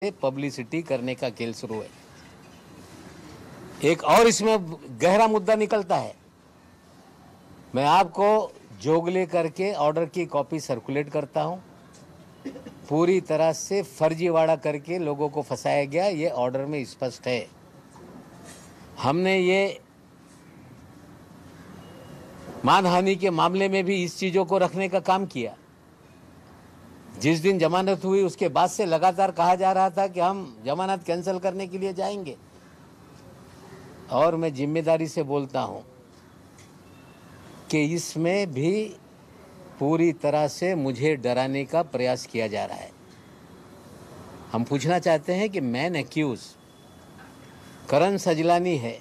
Publicity करने का खेल शुरू है। एक और इसमें गहरा मुद्दा निकलता है। मैं आपको जोगले करके ऑर्डर की कॉपी सर्कुलेट करता हूं। पूरी तरह से फर्जीवाड़ा करके लोगों को फंसाया गया, ये ऑर्डर में स्पष्ट है। हमने ये मानहानि के मामले में भी इस चीजों को रखने का काम किया। जिस दिन जमानत हुई उसके बाद से लगातार कहा जा रहा था कि हम जमानत कैंसिल करने के लिए जाएंगे, और मैं जिम्मेदारी से बोलता हूं कि इसमें भी पूरी तरह से मुझे डराने का प्रयास किया जा रहा है। हम पूछना चाहते हैं कि मैन एक्यूज करण सजलानी है,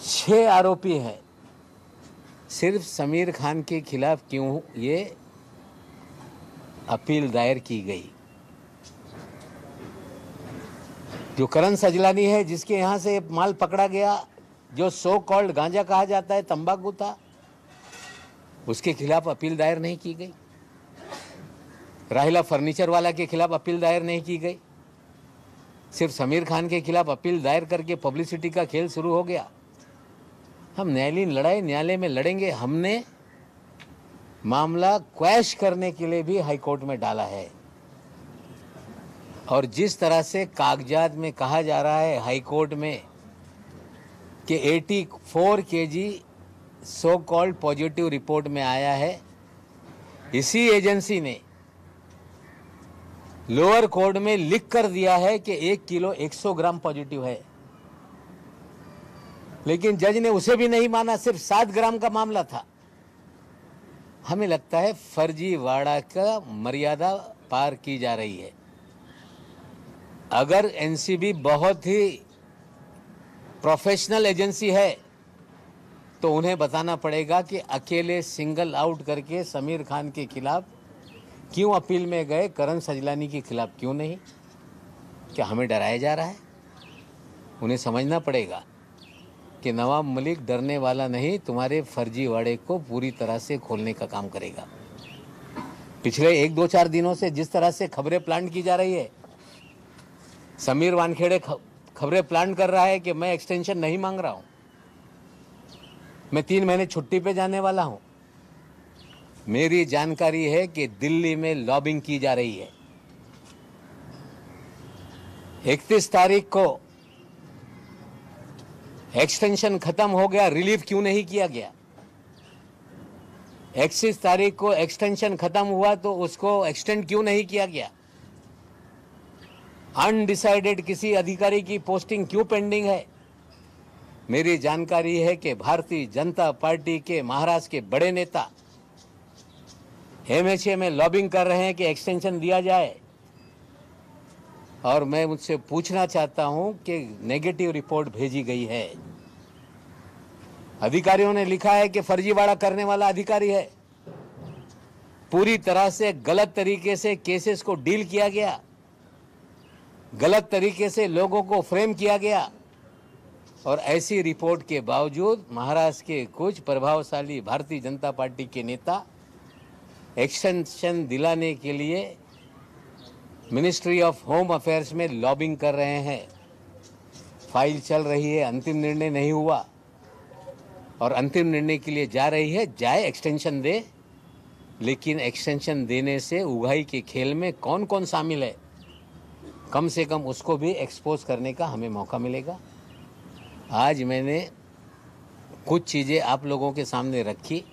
6 आरोपी हैं, सिर्फ समीर खान के खिलाफ क्यों ये अपील दायर की गई? जो करण सजलानी है, जिसके यहां से माल पकड़ा गया, जो सो कॉल्ड गांजा कहा जाता है, तंबाकू था, उसके खिलाफ अपील दायर नहीं की गई। राहिला फर्नीचर वाला के खिलाफ अपील दायर नहीं की गई। सिर्फ समीर खान के खिलाफ अपील दायर करके पब्लिसिटी का खेल शुरू हो गया। हम न्यायालयीन लड़ाई न्यायालय में लड़ेंगे। हमने मामला क्वैश करने के लिए भी हाईकोर्ट में डाला है, और जिस तरह से कागजात में कहा जा रहा है हाईकोर्ट में कि 84 KG so called positive report में आया है, इसी एजेंसी ने लोअर कोर्ट में लिख कर दिया है कि 1 किलो 100 ग्राम पॉजिटिव है, लेकिन जज ने उसे भी नहीं माना। सिर्फ 7 ग्राम का मामला था। हमें लगता है फर्जीवाड़ा का मर्यादा पार की जा रही है। अगर एनसीबी बहुत ही प्रोफेशनल एजेंसी है तो उन्हें बताना पड़ेगा कि अकेले सिंगल आउट करके समीर खान के खिलाफ क्यों अपील में गए, करण सजलानी के खिलाफ क्यों नहीं? क्या हमें डराया जा रहा है? उन्हें समझना पड़ेगा कि नवाब मलिक डरने वाला नहीं, तुम्हारे फर्जीवाड़े को पूरी तरह से खोलने का काम करेगा। पिछले 1-2-4 दिनों से जिस तरह से खबरें प्लांट की जा रही है, समीर वानखेड़े खबरें प्लांट कर रहा है कि मैं एक्सटेंशन नहीं मांग रहा हूं, मैं 3 महीने छुट्टी पे जाने वाला हूं। मेरी जानकारी है कि दिल्ली में लॉबिंग की जा रही है। 31 तारीख को एक्सटेंशन खत्म हो गया, रिलीफ क्यों नहीं किया गया? 31 तारीख को एक्सटेंशन खत्म हुआ तो उसको एक्सटेंड क्यों नहीं किया गया? अनडिसाइडेड किसी अधिकारी की पोस्टिंग क्यों पेंडिंग है? मेरी जानकारी है कि भारतीय जनता पार्टी के महाराष्ट्र के बड़े नेता एमएचए में लॉबिंग कर रहे हैं कि एक्सटेंशन दिया जाए, और मैं मुझसे पूछना चाहता हूं कि नेगेटिव रिपोर्ट भेजी गई है। अधिकारियों ने लिखा है कि फर्जीवाड़ा करने वाला अधिकारी है। पूरी तरह से गलत तरीके से केसेस को डील किया गया, गलत तरीके से लोगों को फ्रेम किया गया, और ऐसी रिपोर्ट के बावजूद महाराष्ट्र के कुछ प्रभावशाली भारतीय जनता पार्टी के नेता एक्सटेंशन दिलाने के लिए मिनिस्ट्री ऑफ होम अफेयर्स में लॉबिंग कर रहे हैं। फाइल चल रही है, अंतिम निर्णय नहीं हुआ, और अंतिम निर्णय के लिए जा रही है। जाए, एक्सटेंशन दे, लेकिन एक्सटेंशन देने से उगाही के खेल में कौन कौन शामिल है, कम से कम उसको भी एक्सपोज करने का हमें मौका मिलेगा। आज मैंने कुछ चीज़ें आप लोगों के सामने रखी।